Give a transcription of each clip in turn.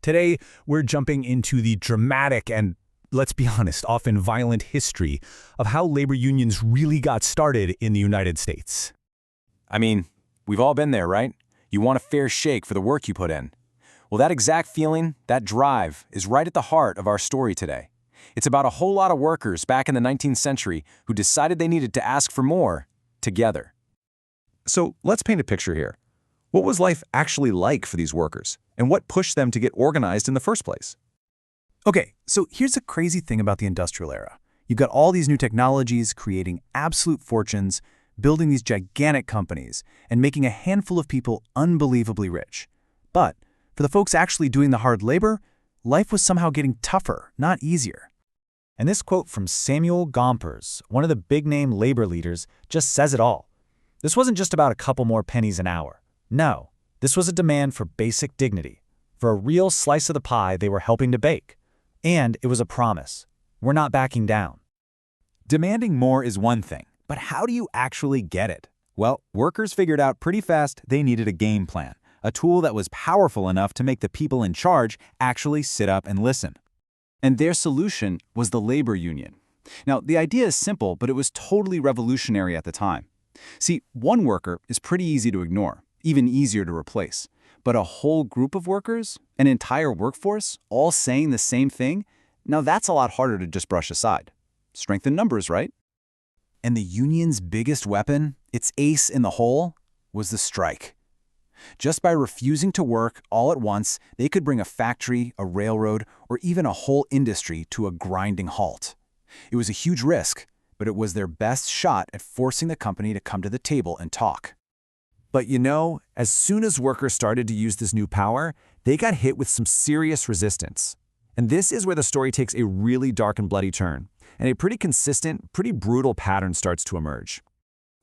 Today, we're jumping into the dramatic and, let's be honest, often violent history of how labor unions really got started in the United States. I mean, we've all been there, right? You want a fair shake for the work you put in. Well, that exact feeling, that drive, is right at the heart of our story today. It's about a whole lot of workers back in the 19th century who decided they needed to ask for more together. So let's paint a picture here. What was life actually like for these workers, and what pushed them to get organized in the first place? Okay, so here's the crazy thing about the industrial era. You've got all these new technologies creating absolute fortunes, building these gigantic companies, and making a handful of people unbelievably rich. But for the folks actually doing the hard labor, life was somehow getting tougher, not easier. And this quote from Samuel Gompers, one of the big-name labor leaders, just says it all. This wasn't just about a couple more pennies an hour. No, this was a demand for basic dignity, for a real slice of the pie they were helping to bake. And it was a promise. We're not backing down. Demanding more is one thing, but how do you actually get it? Well, workers figured out pretty fast they needed a game plan, a tool that was powerful enough to make the people in charge actually sit up and listen. And their solution was the labor union. Now, the idea is simple, but it was totally revolutionary at the time. See, one worker is pretty easy to ignore, even easier to replace. But a whole group of workers, an entire workforce, all saying the same thing, now that's a lot harder to just brush aside. Strength in numbers, right? And the union's biggest weapon, its ace in the hole, was the strike. Just by refusing to work all at once, they could bring a factory, a railroad, or even a whole industry to a grinding halt. It was a huge risk, but it was their best shot at forcing the company to come to the table and talk. But you know, as soon as workers started to use this new power, they got hit with some serious resistance. And this is where the story takes a really dark and bloody turn, and a pretty consistent, pretty brutal pattern starts to emerge.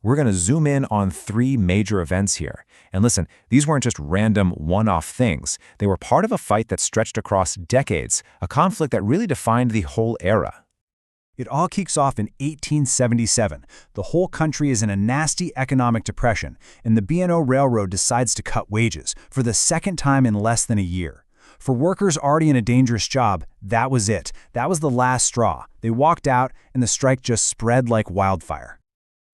We're going to zoom in on 3 major events here. And listen, these weren't just random one-off things. They were part of a fight that stretched across decades, a conflict that really defined the whole era. It all kicks off in 1877. The whole country is in a nasty economic depression, and the B&O Railroad decides to cut wages for the second time in less than a year. For workers already in a dangerous job, that was it. That was the last straw. They walked out, and the strike just spread like wildfire.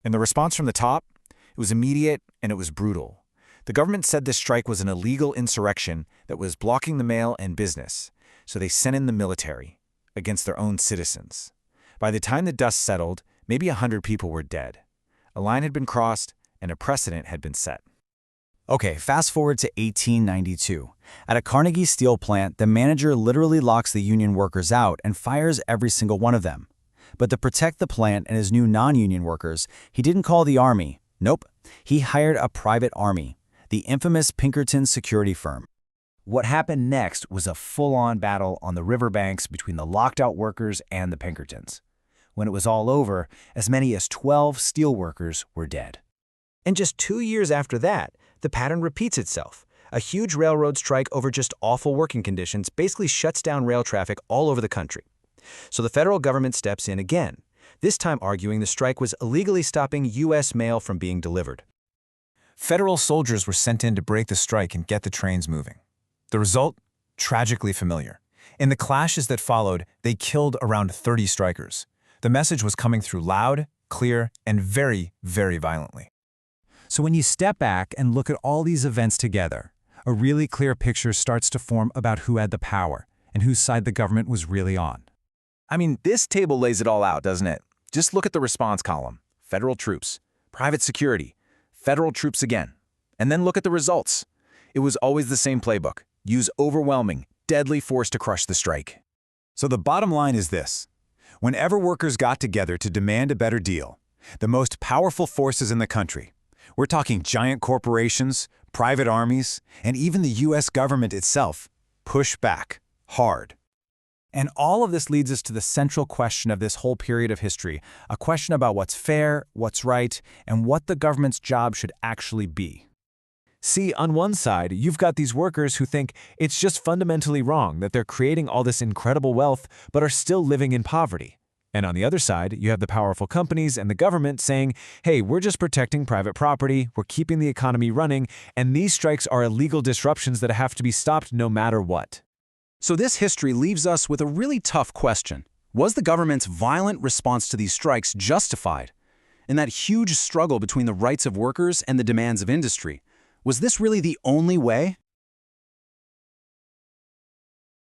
And the response from the top? It was immediate, and it was brutal. The government said this strike was an illegal insurrection that was blocking the mail and business, so they sent in the military against their own citizens. By the time the dust settled, maybe 100 people were dead. A line had been crossed, and a precedent had been set. Okay, fast forward to 1892. At a Carnegie steel plant, the manager literally locks the union workers out and fires every single one of them. But to protect the plant and his new non-union workers, he didn't call the army. Nope, he hired a private army, the infamous Pinkerton security firm. What happened next was a full-on battle on the riverbanks between the locked-out workers and the Pinkertons. When it was all over, as many as 12 steelworkers were dead. And just 2 years after that, the pattern repeats itself. A huge railroad strike over just awful working conditions basically shuts down rail traffic all over the country. So the federal government steps in again, this time arguing the strike was illegally stopping U.S. mail from being delivered. Federal soldiers were sent in to break the strike and get the trains moving. The result? Tragically familiar. In the clashes that followed, they killed around 30 strikers. The message was coming through loud, clear, and very, very violently. So when you step back and look at all these events together, a really clear picture starts to form about who had the power and whose side the government was really on. I mean, this table lays it all out, doesn't it? Just look at the response column. Federal troops, private security, federal troops again. And then look at the results. It was always the same playbook. Use overwhelming, deadly force to crush the strike. So the bottom line is this. Whenever workers got together to demand a better deal, the most powerful forces in the country, we're talking giant corporations, private armies, and even the U.S. government itself, push back hard. And all of this leads us to the central question of this whole period of history, a question about what's fair, what's right, and what the government's job should actually be. See, on one side, you've got these workers who think it's just fundamentally wrong that they're creating all this incredible wealth but are still living in poverty. And on the other side, you have the powerful companies and the government saying, hey, we're just protecting private property, we're keeping the economy running, and these strikes are illegal disruptions that have to be stopped no matter what. So this history leaves us with a really tough question. Was the government's violent response to these strikes justified? In that huge struggle between the rights of workers and the demands of industry, was this really the only way?